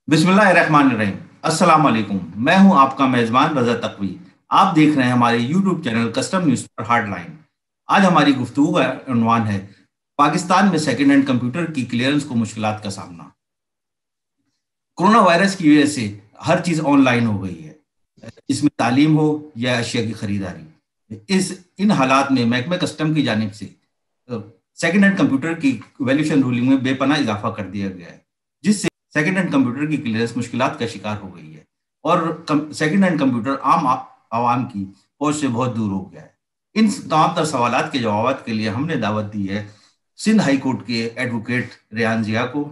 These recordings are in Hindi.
बिस्मिल्लाहिर्रहमानिर्रहीम। अस्सलाम वालेकुम। मैं हूं आपका मेजबान रजा तकवी। आप देख रहे हैं हमारे यूट्यूब चैनल कस्टम न्यूज पर हार्डलाइन। आज हमारी गुफ्तगू का उन्वान है पाकिस्तान में सेकेंड हैंड कंप्यूटर की क्लियरेंस को मुश्किलात का सामना। कोरोना वायरस की वजह से हर चीज ऑनलाइन हो गई है, इसमें तालीम हो या अशिया की खरीदारी। इस इन हालात में महकमा कस्टम की जानिब से सेकेंड हैंड कंप्यूटर की वैल्यूएशन रूलिंग में बेपनाह इजाफा कर दिया गया है, जिससे सेकेंड हैंड कंप्यूटर की क्लियरेंस मुश्किलात का शिकार हो गई है और सेकेंड हैंड कंप्यूटर आवाम की पहुंच से बहुत दूर हो गया है। इन तमाम तर सवालात के जवाब के लिए हमने दावत दी है सिंध हाई कोर्ट के एडवोकेट रेहान जिया को,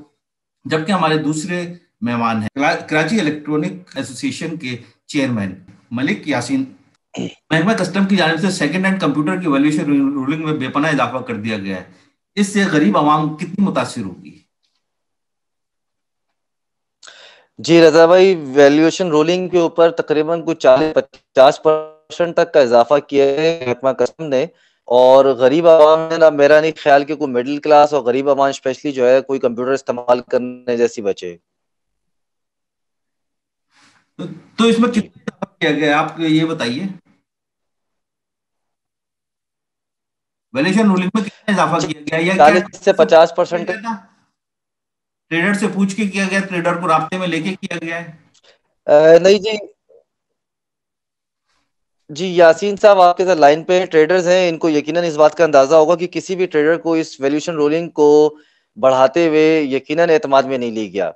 जबकि हमारे दूसरे मेहमान हैं कराची इलेक्ट्रॉनिक एसोसिएशन के चेयरमैन मलिक यासीन। महकमा कस्टम की जानिब से सेकेंड हैंड कंप्यूटर की वैल्यूएशन रूलिंग में बेपनाह इजाफा कर दिया गया है, इससे गरीब आवाम कितनी मुतासिर होगी? जी रजा भाई, वैल्यूएशन रोलिंग के ऊपर तकरीबन कुछ 40-50% तक का इजाफा किया है महकमा कसम ने। और गरीब आवाम ने ना, मेरा नहीं ख्याल कि कोई मिडिल क्लास और गरीब आवाम स्पेशली जो है कोई कंप्यूटर इस्तेमाल करने जैसी बचे। तो इसमें जी, कितना इजाफा किया गया है, आप ये बताइए। वैल्यूएशन रूलिंग में कितना इजाफा किया गया है या क्या 40 से 50% गया था? ट्रेडर से पूछ के किया गया, ट्रेडर को राब्ते में लेके किया गया है? नहीं जी। जी यासीन साहब आपके साथ लाइन पे ट्रेडर्स हैं, इनको यकीनन इस बात का अंदाजा होगा कि किसी भी ट्रेडर को इस वैल्यूएशन रोलिंग को बढ़ाते हुए यकीनन एतमाद में नहीं लिया गया।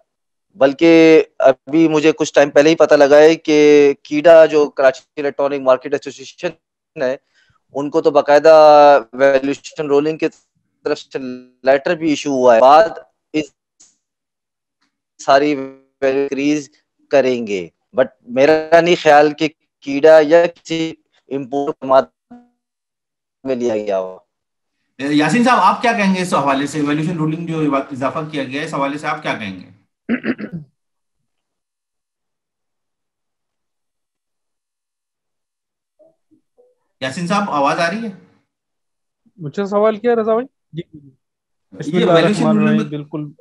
बल्कि अभी मुझे कुछ टाइम पहले ही पता लगा है कि कीडा जो कराची इलेक्ट्रॉनिक मार्केट एसोसिएशन है, उनको तो बाकायदा वैल्यूएशन रोलिंग की तरफ से लेटर भी इशू हुआ है। बाद इस सारी इंक्रीज करेंगे, बट मेरा नहीं ख्याल कि कीड़ा या किसी इम्पोर्ट में लिया गया हो। यासीन साहब, आप क्या कहेंगे इस हवाले से? वैल्यूएशन रूलिंग जो इजाफा किया गया है, इस हवाले से आप क्या कहेंगे? यासीन साहब, आवाज आ रही है? मुझसे सवाल किया रजा भाई। जी जी। ये वैल्यूएशन रूलिंग में बिस्मिल्लाहिर्रहमानिर्रहीम। बिल्कुल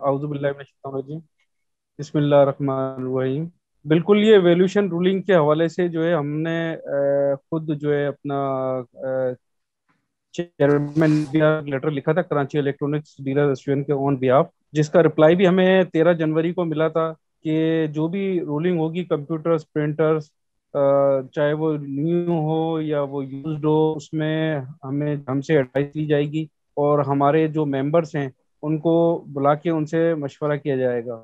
आउज़ु बिल्लाहि मिनश शैतानिर रजीम। बिस्मिल्लाहिर्रहमानिर्रहीम। बिल्कुल ये वैल्यूशन रूलिंग के हवाले से जो है हमने खुद जो है अपना चेयरमैन लेटर लिखा था कराची इलेक्ट्रॉनिक्स डीलर एसोसिएशन के ऑन बिहाफ, जिसका रिप्लाई भी हमें 13 जनवरी को मिला था कि जो भी रूलिंग होगी कंप्यूटर्स प्रिंटर्स, चाहे वो न्यू हो या वो यूज्ड हो, उसमें हमें हमसे एडवाइस ली जाएगी और हमारे जो मेंबर्स हैं उनको बुला के उनसे मशवरा किया जाएगा।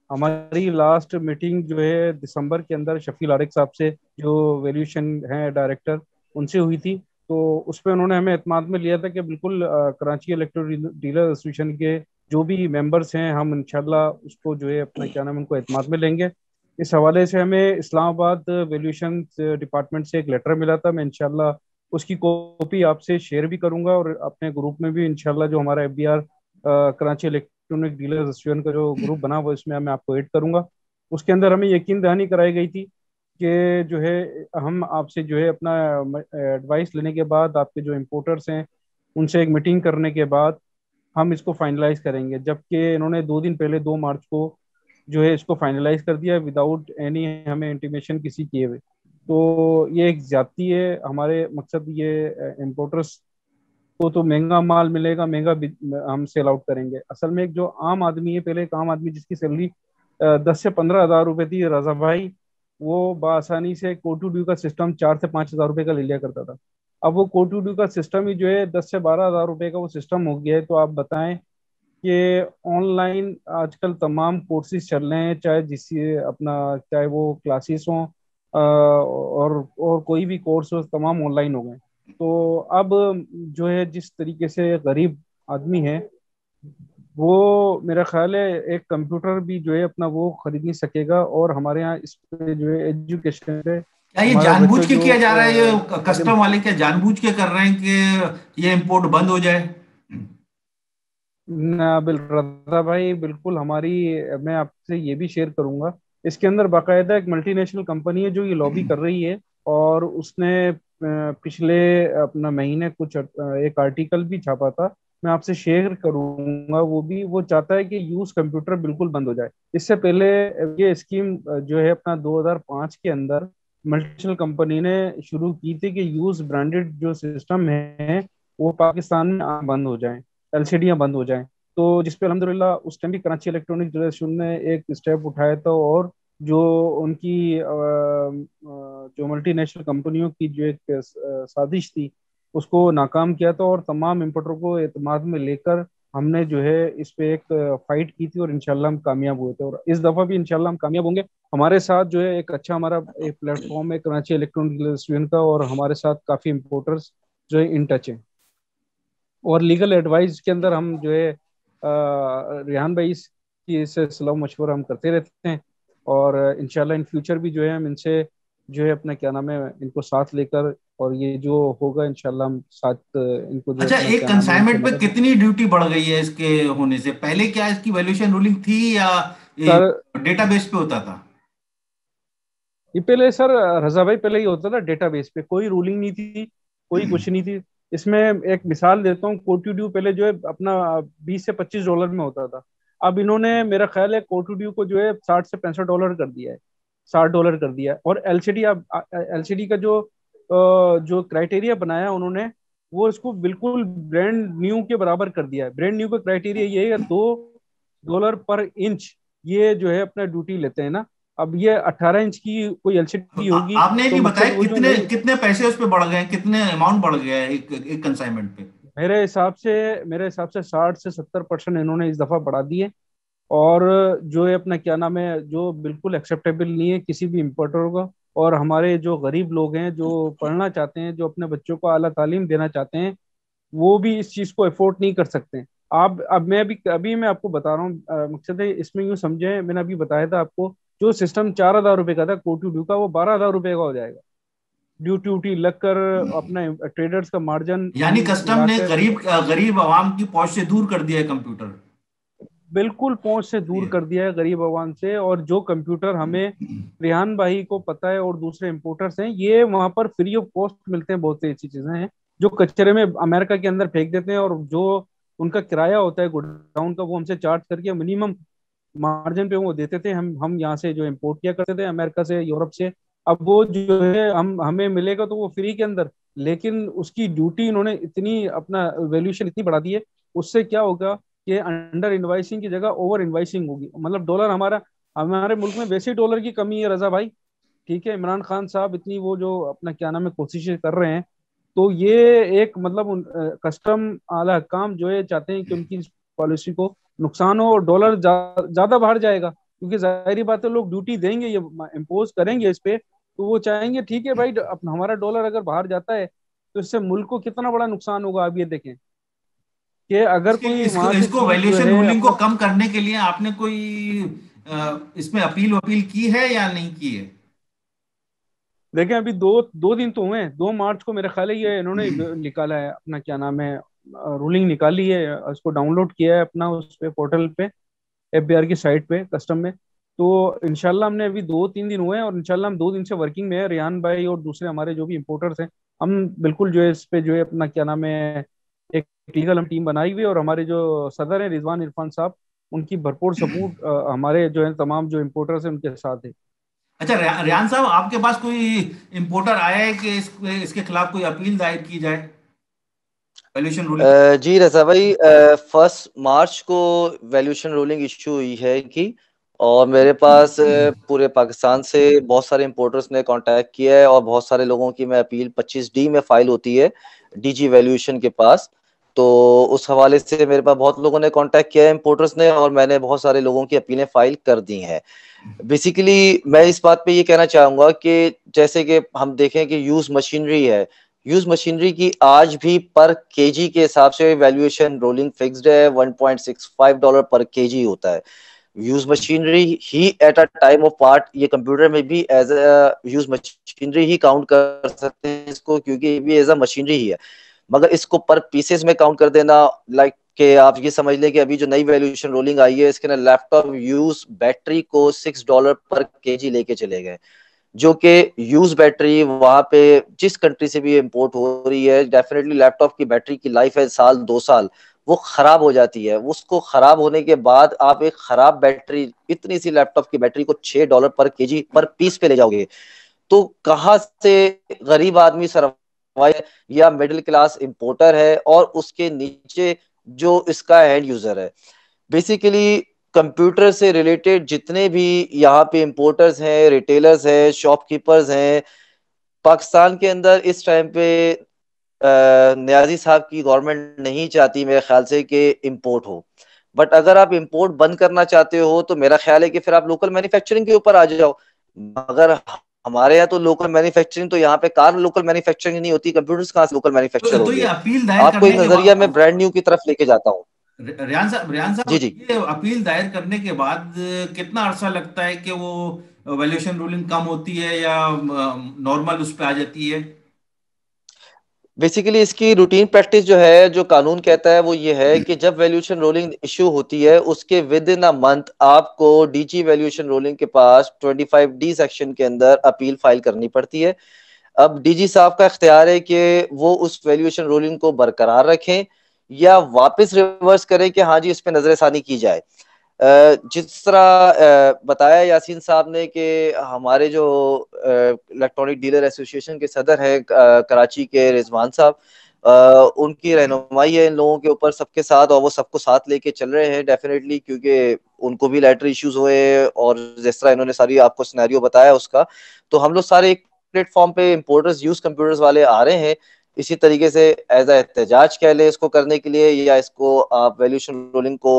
हमारी लास्ट मीटिंग जो है दिसंबर के अंदर शफील आरिक साहब से, जो वैल्यूएशन है डायरेक्टर, उनसे हुई थी। तो उस पर उन्होंने हमें एतमाद में लिया था कि बिल्कुल कराची इलेक्ट्रिक डीलर एसोसिएशन के जो भी मेंबर्स हैं हम इंशाल्लाह उसको जो है अपना क्या नाम है, उनको एतमाद में लेंगे। इस हवाले से हमें इस्लामाबाद वैल्यूएशन डिपार्टमेंट से एक लेटर मिला था। मैं इंशाल्लाह उसकी कॉपी आपसे शेयर भी करूंगा और अपने ग्रुप में भी इंशाल्लाह जो हमारा FBR Karachi electronic dealer association का जो ग्रुप बना हुआ है उसमें मैं आपको ऐड करूंगा। उसके अंदर हमें यकीन दहानी कराई गई थी कि जो है हम आपसे जो है अपना एडवाइस लेने के बाद आपके जो इम्पोर्टर्स हैं उनसे एक मीटिंग करने के बाद हम इसको फाइनलाइज करेंगे। जबकि इन्होंने 2 दिन पहले 2 मार्च को जो है इसको फाइनलाइज कर दिया विदाउट एनी हमें इंटीमेशन किसी किए हुए। तो ये एक ज्यादती है। हमारे मकसद ये इम्पोर्टर्स को तो महंगा माल मिलेगा, महंगा हम सेल आउट करेंगे। असल में एक जो आम आदमी है, पहले एक आम आदमी जिसकी सैलरी 10 से 15 हज़ार रुपए थी रजा भाई, वो बआसानी से कोटू ड्यू का सिस्टम 4 से 5 हज़ार रुपए का ले लिया करता था। अब वो कोटू ड्यू का सिस्टम ही जो है 10 से 12 हज़ार रुपए का वो सिस्टम हो गया है। तो आप बताएं कि ऑनलाइन आजकल तमाम कोर्सेज चल रहे हैं, चाहे जिससे अपना चाहे वो क्लासेस हों और कोई भी कोर्स हो, तमाम ऑनलाइन हो गए। तो अब जो है जिस तरीके से गरीब आदमी है वो मेरा ख्याल है एक कंप्यूटर भी जो है अपना वो खरीद नहीं सकेगा। और हमारे यहाँ इस पे जो है एजुकेशन पे क्या ये हमारा जानबूझ बच्चा के जो किया जा रहा है? ये कदम। कस्टम वाले क्या जानबूझ के कर रहे हैं कि ये इंपोर्ट बंद हो जाए? ना बिल रजा भाई, बिल्कुल हमारी, मैं आपसे ये भी शेयर करूंगा, इसके अंदर बाकायदा एक मल्टीनेशनल कंपनी है जो ये लॉबी कर रही है। और उसने पिछले अपना महीने कुछ एक आर्टिकल भी छापा था मैं आपसे शेयर करूंगा। वो चाहता है कि यूज कंप्यूटर बिल्कुल बंद हो जाए। इससे पहले ये स्कीम जो है अपना 2005 के अंदर मल्टीनेशनल कंपनी ने शुरू की थी कि यूज ब्रांडेड जो सिस्टम है वो पाकिस्तान में बंद हो जाए, एलसीडियां बंद हो जाएं। तो जिसपे अल्हम्दुलिल्लाह उस टाइम भी कराची इलेक्ट्रॉनिक एसोसिएशन ने एक स्टेप उठाया था, और जो उनकी जो मल्टीनेशनल कंपनियों की जो एक साजिश थी उसको नाकाम किया था, और तमाम इम्पोर्टर को एतमाद में लेकर हमने जो है इस पे एक फाइट की थी, और इंशाल्लाह हम कामयाब हुए थे, और इस दफा भी इंशाल्लाह हम कामयाब होंगे। हमारे साथ जो है एक अच्छा हमारा एक प्लेटफॉर्म है कराची इलेक्ट्रॉनिक एसोसिएशन का, और हमारे साथ काफी इम्पोर्टर्स जो है इन टच हैं। और लीगल एडवाइस के अंदर हम जो है रेहान भाई की से सलाह मशवरा हम करते रहते हैं, और इंशाल्लाह इन फ्यूचर भी जो है हम इनसे जो है अपना क्या नाम है इनको साथ लेकर, और ये जो होगा इंशाल्लाह हम साथ इनको जो है अच्छा, अपना एक क्या नाम है इनसे कंसाइनमेंट पे मदद। कितनी ड्यूटी बढ़ गई है इसके होने से पहले? क्या इसकी वैल्यूएशन रूलिंग थी या सर डेटाबेस पे होता था? ये पहले सर रजा भाई पहले ही होता था डेटाबेस पे, कोई रूलिंग नहीं थी, कोई कुछ नहीं थी। इसमें एक मिसाल देता हूँ, कोर्ट ड्यू पहले जो है अपना 20 से 25 डॉलर में होता था। अब इन्होंने मेरा ख्याल है कोर्ट ड्यू को जो है 60 से 65 डॉलर कर दिया है, 60 डॉलर कर दिया है। और एलसीडी, अब एलसीडी का जो क्राइटेरिया बनाया उन्होंने, वो इसको बिल्कुल ब्रांड न्यू के बराबर कर दिया है। ब्रांड न्यू का क्राइटेरिया ये है 2 डॉलर पर इंच, ये जो है अपना ड्यूटी लेते हैं ना। अब ये 18 इंच की कोई तो एलसीडी होगी आपने ये तो नहीं मकसद बताया वो जो कितने नई, कितने पैसे उस पे बढ़ गए हैं, कितने अमाउंट बढ़ गया है एक एक कंसाइनमेंट पे? मेरे हिसाब से 60 से 70% इन्होंने इस दफा बढ़ा दिए। और जो है अपना क्या नाम है जो बिल्कुल एक्सेप्टेबल नहीं है किसी भी इम्पोर्टर को। और हमारे जो गरीब लोग हैं जो पढ़ना चाहते हैं, जो अपने बच्चों को आला तालीम देना चाहते हैं, वो भी इस चीज को अफोर्ड नहीं कर सकते हैं। आप अब मैं अभी मैं आपको बता रहा हूँ, मकसद है इसमें यूँ समझे, मैंने अभी बताया था आपको, जो सिस्टम 4,000 रुपए का था कोटू ड्यू का, वो 12,000 रुपए का हो जाएगा। ड्यूटी उटी लगकर अपना ट्रेडर्स का मार्जिन यानी हम कस्टम ने मिलाकर गरीब गरीब आवाम की पहुंच से दूर कर दिया है कंप्यूटर। बिल्कुल पहुंच से दूर कर दिया है गरीब आवाम से। और जो कंप्यूटर हमें रेहान भाई को पता है और दूसरे इम्पोर्टर्स हैं, ये वहां पर फ्री ऑफ कॉस्ट मिलते हैं। बहुत सी ऐसी चीजें हैं जो कचरे में अमेरिका के अंदर फेंक देते हैं, और जो उनका किराया होता है गोडाउन का वो हमसे चार्ज करके मिनिमम मार्जिन पे वो देते थे। हम यहाँ से जो इम्पोर्ट किया करते थे अमेरिका से, यूरोप से। अब वो जो है हम हमें मिलेगा तो वो फ्री के अंदर, लेकिन उसकी ड्यूटी इन्होंने इतनी अपना वैल्यूएशन इतनी बढ़ा दी है। उससे क्या होगा कि अंडर इनवाइसिंग की जगह ओवर इनवाइसिंग होगी। मतलब डॉलर हमारा, हमारे मुल्क में वैसे ही डॉलर की कमी है रजा भाई, ठीक है। इमरान खान साहब इतनी वो जो अपना क्या नाम है कोशिशें कर रहे हैं, तो ये एक मतलब कस्टम आला हकाम जो है चाहते हैं कि उनकी इस पॉलिसी को नुकसान हो और डॉलर ज्यादा बाहर जाएगा, क्योंकि जाहिर बात है लोग ड्यूटी देंगे, ये इम्पोज करेंगे इस पे, तो वो चाहेंगे ठीक है भाई अपना हमारा डॉलर अगर बाहर जाता है तो इससे मुल्क को कितना बड़ा नुकसान होगा। आप ये देखें कि अगर इसके लिए कोई इसको वहां से इसको चीज जो वैल्यूएशन है रूलिंग को अपना, कम करने के लिए आपने कोई इसमें अपील अपील की है या नहीं की है? देखें अभी दो दो दिन तो हुए हैं। 2 मार्च को मेरे ख्याल है ये इन्होंने निकाला है अपना क्या नाम है, रूलिंग निकाली है, उसको डाउनलोड किया है अपना उस पे पोर्टल पे, एफबीआर की साइट पे कस्टम में। तो इंशाल्लाह हमने अभी 2-3 दिन हुए हैं, और इंशाल्लाह हम 2 दिन से वर्किंग में है, रेहान भाई और दूसरे हमारे जो भी इम्पोर्टर्स हैं। हम बिल्कुल जो है इस पे जो है अपना क्या नाम है एक लीगल हम टीम बनाई हुई है, और हमारे जो सदर हैं रिजवान इरफान साहब, उनकी भरपूर सपोर्ट हमारे जो है तमाम जो इम्पोर्टर्स हैं उनके साथ है। अच्छा, रियान साहब, आपके पास कोई इंपोर्टर आया है कि इसके खिलाफ कोई अपील दायर की जाए वैल्यूएशन रूलिंग? जी रजा भाई, 1 मार्च को वैल्यूएशन रूलिंग इश्यू हुई है कि, और मेरे पास पूरे पाकिस्तान से बहुत सारे इंपोर्टर्स ने कांटेक्ट किया है, और बहुत सारे लोगों की मैं अपील 25D में फाइल होती है डीजी वैल्यूएशन के पास। तो उस हवाले से मेरे पास बहुत लोगों ने कांटेक्ट किया है इंपोर्टर्स ने, और मैंने बहुत सारे लोगों की अपीलें फाइल कर दी हैं। बेसिकली मैं इस बात पे ये कहना चाहूंगा कि जैसे कि हम देखें कि यूज मशीनरी है, यूज मशीनरी की आज भी पर केजी के हिसाब से वैल्यूएशन रोलिंग फिक्स्ड है, $1.65 पर केजी होता है। यूज मशीनरी ही at a time of part, ये कंप्यूटर में भी एज अ यूज मशीनरी ही काउंट कर सकते हैं इसको, क्योंकि ये भी एज अ मशीनरी ही है। मगर इसको पर पीसेस में काउंट कर देना, लाइक कि आप ये समझ लें कि अभी जो नई वैल्यूएशन रोलिंग आई है इसके ना लैपटॉप यूज बैटरी को $6 पर केजी लेके चले गए, जो कि यूज बैटरी वहां पे जिस कंट्री से भी इंपोर्ट हो रही है, डेफिनेटली लैपटॉप की बैटरी की लाइफ है 1-2 साल, वो खराब हो जाती है। उसको खराब होने के बाद आप एक खराब बैटरी, इतनी सी लैपटॉप की बैटरी को $6 पर केजी पर पीस पे ले जाओगे, तो कहाँ से गरीब आदमी सर्वाइव, या मिडिल क्लास इंपोर्टर है और उसके नीचे जो इसका एंड यूजर है। बेसिकली कंप्यूटर से रिलेटेड जितने भी यहाँ पे इंपोर्टर्स हैं, रिटेलर्स हैं, शॉपकीपर्स हैं, पाकिस्तान के अंदर इस टाइम पे न्याजी साहब की गवर्नमेंट नहीं चाहती मेरे ख्याल से कि इंपोर्ट हो। बट अगर आप इंपोर्ट बंद करना चाहते हो तो मेरा ख्याल है कि फिर आप लोकल मैन्युफैक्चरिंग के ऊपर आ जाओ। अगर हमारे यहाँ तो लोकल मैन्युफैक्चरिंग, तो यहाँ पे कार लोकल मैन्युफैक्चरिंग नहीं होती, कंप्यूटर्स कहाँ से लोकल मैन्युफैक्चर तो ये होंगे। अपील दायर आपको करने एक के नजरिया बाद, में ब्रांड न्यू की तरफ लेके जाता हूँ। रियान साहब, जी जी। ये अपील दायर करने के बाद कितना अरसा लगता है कि वो वैल्यूएशन रूलिंग कम होती है या नॉर्मल उस पे आ जाती है? बेसिकली इसकी रूटीन प्रैक्टिस जो है, जो कानून कहता है वो ये है कि जब वैल्यूएशन रोलिंग इशू होती है उसके विद इन अ मंथ आपको डीजी वैल्यूएशन रोलिंग के पास 25D सेक्शन के अंदर अपील फाइल करनी पड़ती है। अब डीजी साहब का इख्तियार है कि वो उस वैल्यूएशन रोलिंग को बरकरार रखें या वापस रिवर्स करें कि हाँ जी इस पे नजरसानी की जाए। जिस तरह बताया यासीन साहब ने कि हमारे जो इलेक्ट्रॉनिक डीलर एसोसिएशन के सदर हैं कराची के रिजवान साहब, उनकी रहनुमाई है इन लोगों के ऊपर सबके साथ, और वो सबको साथ लेके चल रहे हैं डेफिनेटली, क्योंकि उनको भी लेटर इश्यूज हुए और जिस तरह इन्होंने सारी आपको सिनेरियो बताया उसका, तो हम लोग सारे एक प्लेटफॉर्म पे इंपोर्टर्स यूज कंप्यूटर्स वाले आ रहे हैं इसी तरीके से एज एहतजाज कह ले इसको करने के लिए, या इसको आप वैल्यूएशन रोलिंग को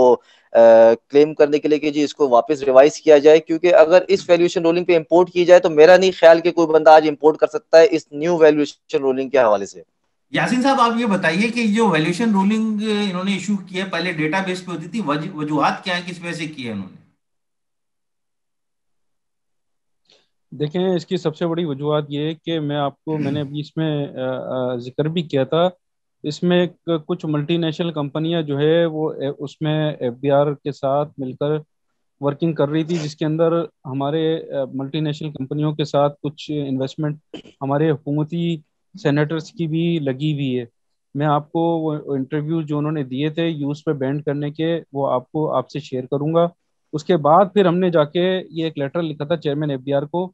क्लेम करने के लिए कि जी इसको वापस रिवाइज किया जाए। क्योंकि अगर इस वैल्यूएशन रोलिंग पे इंपोर्ट की जाए तो मेरा नहीं ख्याल कि कोई बंदा आज इंपोर्ट कर सकता है इस न्यू वैल्यूएशन रोलिंग के हवाले से। यासीन साहब, आप ये बताइए कि जो वैल्यूएशन रूलिंग इन्होंने इशू की है, पहले डेटाबेस पे होती थी, वजूहात क्या है, किस वजह से की है इन्होंने? देखें, इसकी सबसे बड़ी वजूहत ये है कि मैंने अभी इसमें जिक्र भी किया था। इसमें कुछ मल्टीनेशनल कंपनियां जो है वो उसमें एफबीआर के साथ मिलकर वर्किंग कर रही थी, जिसके अंदर हमारे मल्टीनेशनल कंपनियों के साथ कुछ इन्वेस्टमेंट हमारे हुकूमती सेनेटर्स की भी लगी हुई है। मैं आपको वो इंटरव्यू जो उन्होंने दिए थे यूज पे बैंड करने के, वो आपको आपसे शेयर करूंगा। उसके बाद फिर हमने जाके ये एक लेटर लिखा था चेयरमैन एफबीआर को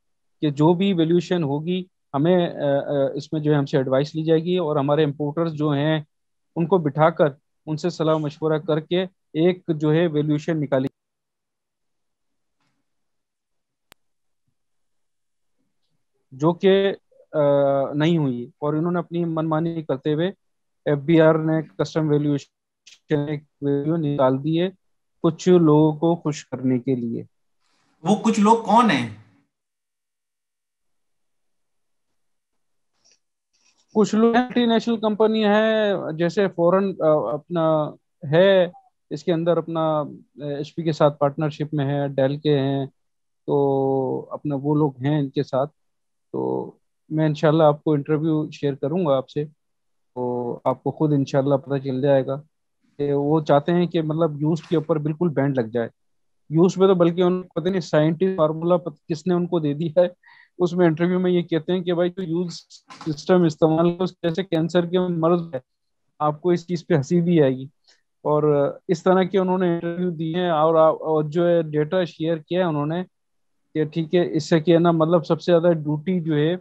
कि जो भी वैल्यूएशन होगी हमें इसमें जो है हमसे एडवाइस ली जाएगी, और हमारे इम्पोर्टर्स जो हैं उनको बिठाकर उनसे सलाह मशवरा करके एक जो है वैल्यूएशन निकाली, जो कि नहीं हुई। और इन्होंने अपनी मनमानी करते हुए एफबीआर ने कस्टम वैल्यूएशन एक वैल्यू निकाल दी है कुछ लोगों को खुश करने के लिए। वो कुछ लोग कौन है? कुछ लोग मल्टीनेशनल कंपनी है, जैसे फॉरेन अपना है, इसके अंदर अपना एचपी के साथ पार्टनरशिप में है, डेल के हैं, तो अपना वो लोग हैं इनके साथ। तो मैं इंशाल्लाह आपको इंटरव्यू शेयर करूंगा आपसे, तो आपको खुद इंशाल्लाह पता चल जाएगा कि वो चाहते हैं कि मतलब यूज के ऊपर बिल्कुल बैंड लग जाए। यूज में तो बल्कि उनको पता नहीं साइंटिस्ट फार्मूला किसने उनको दे दिया है। उसमें इंटरव्यू में ये कहते हैं कि भाई जो यूज सिस्टम इस्तेमाल करो जैसे कैंसर के मर्ज है, आपको इस चीज पे हंसी भी आएगी। और इस तरह के उन्होंने इंटरव्यू दिए हैं, और जो है डेटा शेयर किया है उन्होंने कि ठीक है इससे क्या है ना, मतलब सबसे ज्यादा ड्यूटी जो है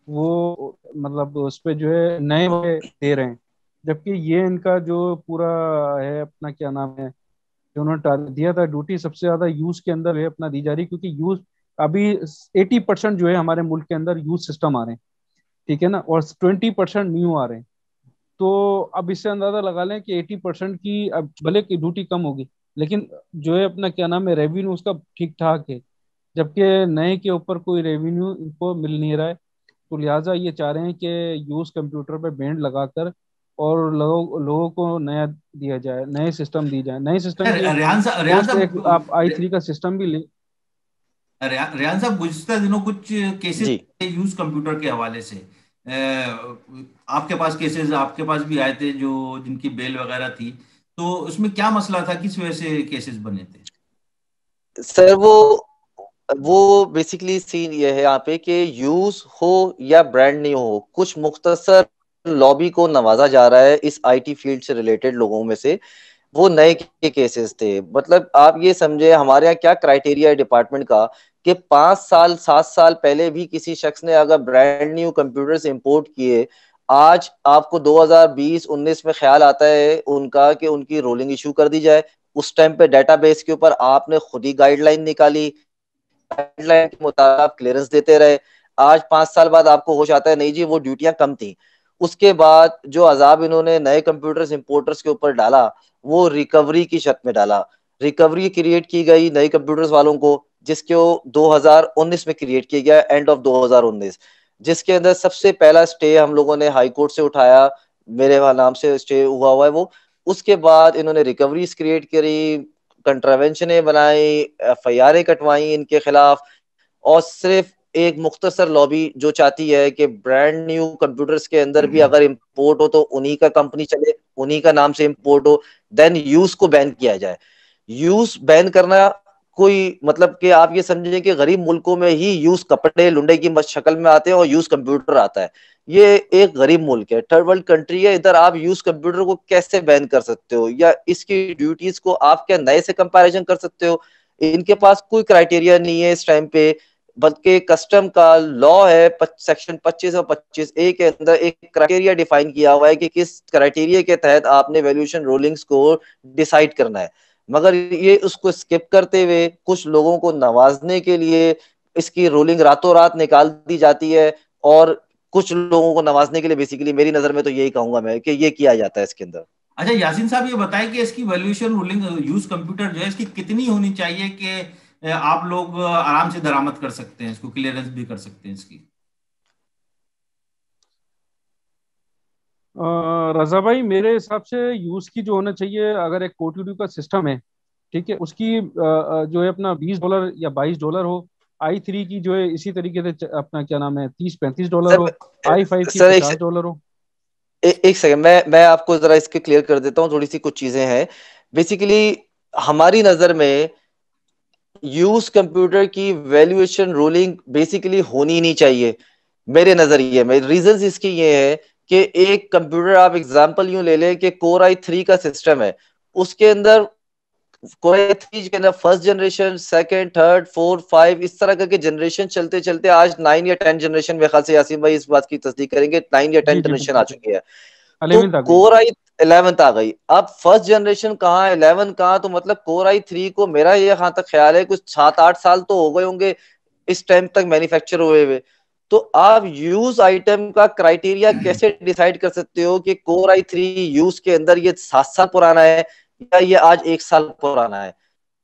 वो मतलब उस पे जो है नए वाले दे रहे हैं, जबकि ये इनका जो पूरा है अपना क्या नाम है, जो उन्होंने दिया था ड्यूटी सबसे ज्यादा यूज के अंदर है अपना दी जा रही, क्योंकि यूज अभी 80% जो है हमारे मुल्क के अंदर यूज सिस्टम आ रहे हैं, ठीक है ना, और 20% न्यू आ रहे हैं। तो अब इससे अंदाजा लगा लें कि 80% की अब भले की ड्यूटी कम होगी, लेकिन जो है अपना क्या नाम है रेवेन्यू उसका ठीक ठाक है, जबकि नए के ऊपर कोई रेवेन्यू इनको मिल नहीं रहा है। तो लिहाजा ये चाह रहे हैं कि यूज कंप्यूटर पे बैंड लगाकर और लोगों को नया दिया जाए, नए सिस्टम दी जाए। नए सिस्टम की एक रियान पोस्ट एक आप i3 का सिस्टम भी ले। रियान साहब, गुज़िश्ता दिनों कुछ केसेस जी यूज कंप्यूटर के हवाले से आपके पास केसेस आपके पास भी आए थे जो जिनकी बेल वगैरह थी, तो उसमें क्या मसला था, किस वजह से केसेस बने थे? सर, वो बेसिकली सीन ये है यहाँ पे कि यूज हो या ब्रांड नहीं हो, कुछ मुख्तसर लॉबी को नवाजा जा रहा है इस आईटी फील्ड से रिलेटेड लोगों में से, वो नए के केसेस थे। मतलब आप ये समझे हमारे यहाँ क्या क्राइटेरिया है डिपार्टमेंट का, कि 5 साल 7 साल पहले भी किसी शख्स ने अगर ब्रांड न्यू कंप्यूटर्स इंपोर्ट किए, आज आपको 2020-19 में ख्याल आता है उनका कि उनकी रोलिंग इशू कर दी जाए। उस टाइम पे डेटाबेस के ऊपर आपने खुद ही गाइडलाइन निकाली, गाइडलाइन के मुताबिक आप क्लियरेंस देते रहे। आज 5 साल बाद आपको होश आता है नहीं जी वो ड्यूटियां कम थी। उसके बाद जो अजाब इन्होंने नए कंप्यूटर्स इंपोर्टर्स के ऊपर डाला, वो रिकवरी की शर्त में डाला। रिकवरी क्रिएट की गई नई कंप्यूटर्स वालों को, जिसके 2019 में क्रिएट किया गया, एंड ऑफ 2019, जिसके अंदर सबसे पहला स्टे हम लोगों ने हाई कोर्ट से उठाया, मेरे नाम से स्टे हुआ है वो। उसके बाद इन्होंने रिकवरीज क्रिएट करी, कंट्रावेंशने बनाई, एफआईआर कटवाई इनके खिलाफ, और सिर्फ एक मुख्तसर लॉबी जो चाहती है कि ब्रांड न्यू कंप्यूटर्स के अंदर भी अगर इंपोर्ट हो तो उन्हीं का कंपनी चले, उन्हीं का नाम से इंपोर्ट हो, देन यूज को बैन किया जाए। यूज बैन करना कोई मतलब कि आप ये समझें कि गरीब मुल्कों में ही यूज कपड़े लुंडे की शक्ल में आते हैं और यूज कंप्यूटर आता है। ये एक गरीब मुल्क है, थर्ड वर्ल्ड कंट्री है, इधर आप यूज कंप्यूटर को कैसे बैन कर सकते हो, या इसकी ड्यूटीज को आप क्या नए से कंपैरिजन कर सकते हो? इनके पास कोई क्राइटेरिया नहीं है इस टाइम पे, बल्कि कस्टम का लॉ है, सेक्शन 25 और 25A के अंदर एक क्राइटेरिया डिफाइन किया हुआ है कि किस क्राइटेरिया के तहत आपने वैल्यूएशन रूलिंग्स को डिसाइड करना है। मगर ये उसको स्किप करते हुए कुछ लोगों को नवाजने के लिए इसकी रूलिंग रातों रात निकाल दी जाती है, और कुछ लोगों को नवाजने के लिए बेसिकली मेरी नजर में तो यही कहूंगा मैं कि ये किया जाता है इसके अंदर। अच्छा यासीन साहब, ये बताएं कि इसकी वैल्यूएशन रूलिंग यूज कंप्यूटर जो है इसकी कितनी होनी चाहिए कि आप लोग आराम से दरामद कर सकते हैं, इसको क्लियरेंस भी कर सकते हैं इसकी? रजा भाई, मेरे हिसाब से यूज की जो होना चाहिए, अगर एक कोटीडू का सिस्टम है, ठीक है, उसकी जो है अपना $20 या $22 हो। i3 की जो है इसी तरीके से अपना क्या नाम है, $30-35 सर हो। i5 की सर $50 हो। एक सेकंड, मैं आपको जरा इसके क्लियर कर देता हूँ, थोड़ी सी कुछ चीजें हैं। बेसिकली हमारी नजर में यूज कंप्यूटर की वैल्यूएशन रूलिंग बेसिकली होनी नहीं चाहिए मेरे नजरिए में। रीजंस इसकी ये है कि एक कंप्यूटर, आप एग्जांपल यूं ले लें कि कोर i3 का सिस्टम है, उसके अंदर कोर i3 के अंदर first generation, second, third, fourth, five, इस तरह करके जनरेशन चलते चलते आज 9 या 10 जनरेशन, मेरे ख्याल से यासीन भाई इस बात की तस्दीक करेंगे, 9 या 10 जी जी, जनरेशन आ बिल्कुल चुकी है। बिल्कुल। तो 11th आ गई। कोर आई 11th आ गई, अब फर्स्ट जनरेशन कहाँ, 11 कहाँ, तो मतलब कोर i3 को मेरा ये यहाँ तक ख्याल है कुछ 7-8 साल तो हो गए होंगे इस टाइम तक मैन्युफैक्चर हुए हुए। तो आप यूज आइटम का क्राइटेरिया कैसे डिसाइड कर सकते हो कि कोर i3 यूज के अंदर ये 7 साल पुराना है या ये आज 1 साल पुराना है?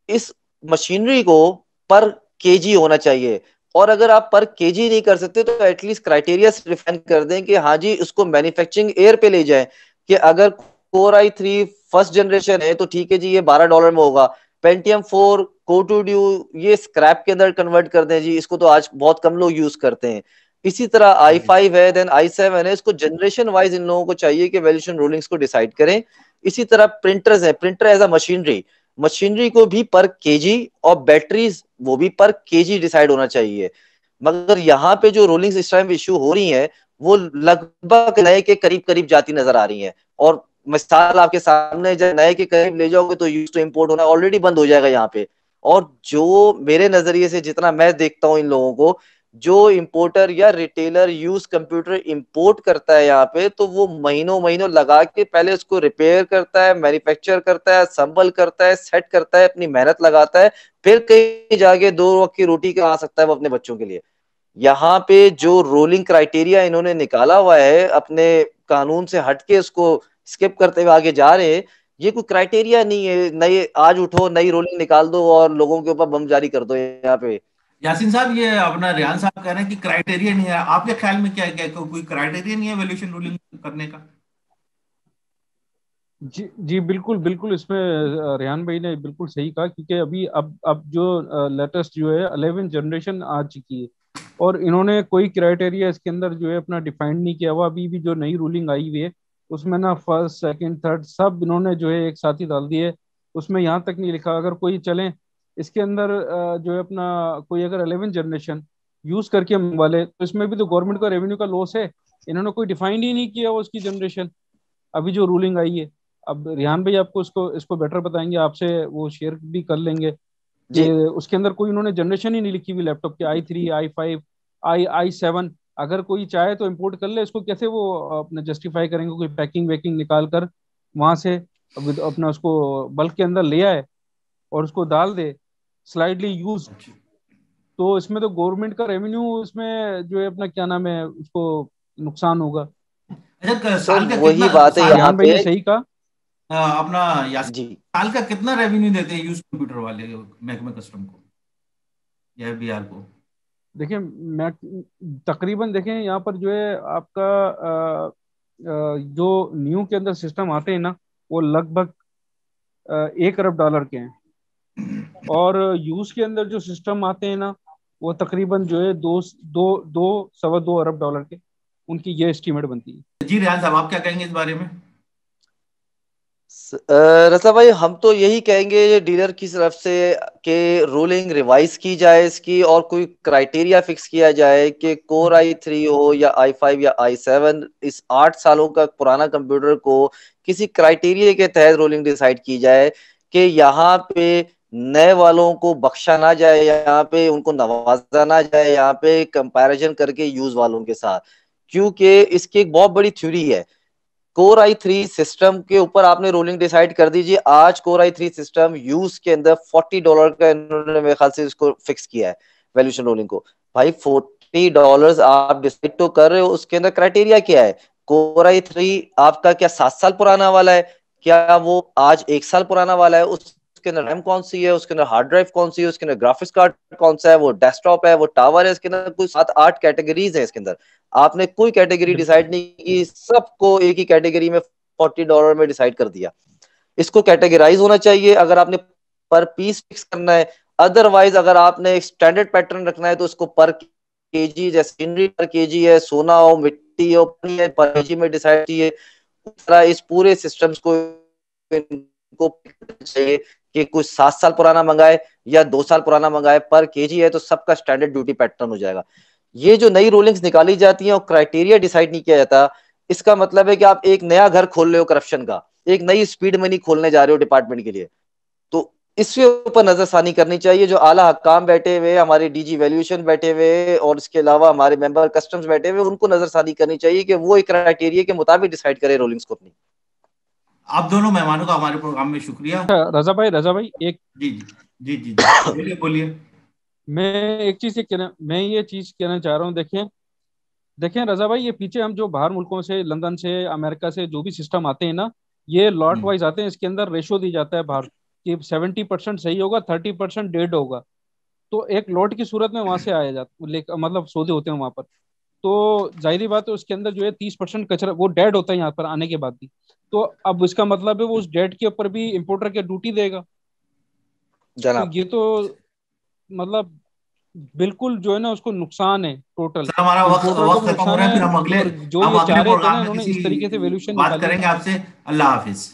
इस मशीनरी को पर केजी होना चाहिए, और अगर आप पर केजी नहीं कर सकते तो एटलीस्ट क्राइटेरिया डिफाइन कर दें कि हाँ जी इसको मैन्युफैक्चरिंग एयर पे ले जाएं, कि अगर कोर i3 फर्स्ट जनरेशन है तो ठीक है जी ये $12 में होगा, पेंटियम 4 कोर ड्यू ये स्क्रैप के अंदर कन्वर्ट कर दें जी, इसको तो आज बहुत कम लोग यूज करते हैं। इसी तरह i5 है, देन i7 है, इसको जनरेशन वाइज इन लोगों को चाहिए कि वैल्यूएशन रूलिंग्स को डिसाइड करें। इसी तरह प्रिंटर्स है, printer as a machinery, machinery को भी पर केजी, और बैटरीज वो भी पर केजी डिसाइड होना चाहिए। मगर यहाँ पे जो रूलिंग्स इस टाइम इशू हो रही हैं वो लगभग नए के करीब करीब जाती नजर आ रही हैं। और मिसाल आपके सामने, जब नए के करीब ले जाओगे तो यूज टू इम्पोर्ट होना ऑलरेडी बंद हो जाएगा यहाँ पे। और जो मेरे नजरिए से जितना मैं देखता हूँ इन लोगों को, जो इंपोर्टर या रिटेलर यूज कंप्यूटर इंपोर्ट करता है यहाँ पे, तो वो महीनों महीनों लगा के पहले उसको रिपेयर करता है, मैन्युफैक्चर करता है, संभल करता है, सेट करता है, अपनी मेहनत लगाता है, फिर कहीं जाके 2 वक्त की रोटी कमा सकता है वो अपने बच्चों के लिए। यहाँ पे जो रोलिंग क्राइटेरिया इन्होंने निकाला हुआ है अपने कानून से हटके उसको स्किप करते हुए आगे जा रहे हैं, ये कोई क्राइटेरिया नहीं है। नई आज उठो नई रोलिंग निकाल दो और लोगों के ऊपर बम जारी कर दो यहाँ पे। यासीन साहब, ये अपना रेहान साहब कह रहे हैं कि क्राइटेरिया नहीं है, आपके ख्याल में क्या क्या कोई क्राइटेरिया नहीं है वैल्यूएशन रूलिंग करने का? जी जी, बिल्कुल बिल्कुल, इसमें रेहान भाई ने बिल्कुल सही कहा, क्योंकि अभी अब जो लेटेस्ट जो है 11 जनरेशन आ चुकी है, और इन्होंने कोई क्राइटेरिया इसके अंदर जो है अपना डिफाइंड नहीं किया हुआ। अभी भी जो नई रूलिंग आई हुई है उसमें ना फर्स्ट सेकंड थर्ड सब इन्होंने जो है एक साथ ही डाल दिए। उसमें यहाँ तक नहीं लिखा अगर कोई चले इसके अंदर जो है अपना कोई अगर 11 जनरेशन यूज करके मंगवा ले, तो इसमें भी तो गवर्नमेंट का रेवेन्यू का लॉस है। इन्होंने कोई डिफाइन ही नहीं किया उसकी जनरेशन। अभी जो रूलिंग आई है, अब रिहान भाई आपको इसको बेटर बताएंगे, आपसे वो शेयर भी कर लेंगे कि जी उसके अंदर कोई उन्होंने जनरेशन ही नहीं लिखी हुई लैपटॉप के, i3 i5 i7। अगर कोई चाहे तो इंपोर्ट कर ले इसको, कैसे वो अपने जस्टिफाई करेंगे? कोई पैकिंग वैकिंग निकाल कर वहां से अपना उसको बल्क के अंदर ले आए और उसको डाल दे स्लाइडली यूज। अच्छा तो इसमें तो गवर्नमेंट का रेवेन्यू इसमें जो है अपना क्या नाम है उसको नुकसान होगा। अच्छा, सर, साल का कितना, वही बात है साल यहाँ रिहान भाई पे। ने सही कहा। अपना यासिर, जी साल का कितना रेवेन्यू देते हैं यूज कंप्यूटर वाले महकमे कस्टम को या एफबीआर को? देखिए मैं तकरीबन देखें यहाँ पर जो है आपका जो न्यू के अंदर सिस्टम आते हैं ना, वो लगभग 1 अरब डॉलर के हैं। और यूज के अंदर जो सिस्टम आते हैं ना, वो तकरीबन जो है दो दो दो 2.25 अरब डॉलर के, उनकी ये एस्टीमेट बनती है। जी रियान साहब, आप क्या कहेंगे इस बारे में? रसा भाई, हम तो यही कहेंगे डीलर की तरफ से कि रूलिंग रिवाइज की जाए इसकी, और कोई क्राइटेरिया फिक्स किया जाए कि कोर i3 हो या i5 या i7, इस 8 सालों का पुराना कंप्यूटर को किसी क्राइटेरिया के तहत रूलिंग डिसाइड की जाए कि यहाँ पे नए वालों को बख्शा ना जाए, यहाँ पे उनको नवाजा ना जाए, यहाँ पे कंपैरिजन करके यूज वालों के साथ। क्योंकि इसकी एक बहुत बड़ी थ्योरी है। कोर i3 सिस्टम के ऊपर आपने रोलिंग डिसाइड कर दीजिए। आज कोर i3 सिस्टम यूज के अंदर $40 का इन्होंने मेरे ख्याल से इसको फिक्स किया है वैल्यूएशन रोलिंग को। भाई $40 आप डिसाइड तो कर रहे हो, उसके अंदर क्राइटेरिया क्या है? कोर i3 आपका क्या 7 साल पुराना वाला है, क्या वो आज 1 साल पुराना वाला है? उसके अंदर रैम कौन सी है, उसके अंदर हार्ड ड्राइव कौन सी है, उसके अंदर ग्राफिक्स कार्ड कौन सा है, वो डेस्कटॉप है, वो टावर है, इसके अंदर कुछ 7-8 कैटेगरीज है इसके अंदर। आपने कोई कैटेगरी बिल्कुल। डिसाइड नहीं की, सबको एक ही कैटेगरी में $40 में डिसाइड कर दिया। इसको कैटेगराइज होना चाहिए अगर आपने पर पीस फिक्स करना है। अदरवाइज अगर आपने एक स्टैंडर्ड पैटर्न रखना है तो इसको पर केजी, जैसे मशीनरी पर केजी है, सोना हो, मिट्टी हो, पानी है, पर केजी में डिसाइड चाहिए। उस तरह इस पूरे सिस्टम्स को इनको चाहिए कि कुछ 7 साल पुराना मंगाए या 2 साल पुराना मंगाए, पर केजी है तो सबका स्टैंडर्ड ड्यूटी पैटर्न हो जाएगा। ये जो नई रूलिंग्स निकाली जाती हैं और क्राइटेरिया डिसाइड नहीं किया जाता, इसका मतलब है कि आप एक नया घर खोल रहे हो करप्शन का, एक नई स्पीड मनी खोलने जा रहे हो डिपार्टमेंट के लिए। तो इसके ऊपर नजरसानी करनी चाहिए। जो आला हकाम बैठे हुए, हमारे डीजी वैल्यूएशन बैठे हुए, और इसके अलावा हमारे मेंबर कस्टम्स बैठे हुए, उनको नजरसानी करनी चाहिए कि वो एक क्राइटेरिया के मुताबिक डिसाइड करे रूलिंग्स को अपनी। आप दोनों मेहमानों का हमारे प्रोग्राम में शुक्रिया। रजा भाई एक जी जी जी जी जी, बोलिए बोलिए। मैं मैं ये चीज कहना चाह रहा हूँ। देखें देखें रजा भाई, ये पीछे हम जो बाहर मुल्कों से, लंदन से, अमेरिका से जो भी सिस्टम आते हैं ना, ये लॉट हम्म, वाइज आते हैं। इसके अंदर रेशो दी जाता है बाहर कि 70% सही होगा, 30% डेड होगा। तो एक लॉट की सूरत में वहां से आया जाता, मतलब सौदे होते हैं वहां पर। तो जाहिर सी बात है उसके अंदर जो है 30% कचरा वो डेड होता है यहाँ पर आने के बाद भी। तो अब इसका मतलब है वो उस डेड के ऊपर भी इम्पोर्टर के ड्यूटी देगा। तो जनाब, ये तो मतलब बिल्कुल जो है ना उसको नुकसान है टोटल। सर हमारा वक्त इम्पोर्टर को वक्त भी खत्म हो नुकसान रहा है, है। फिर हम अगले, और जो हम ये अगले चाह रहे थे ना प्रोग्राम में इन्होंने किसी इस तरीके से वैल्यूशन बात निकाली है। करेंगे आपसे। अल्लाह हाफिज।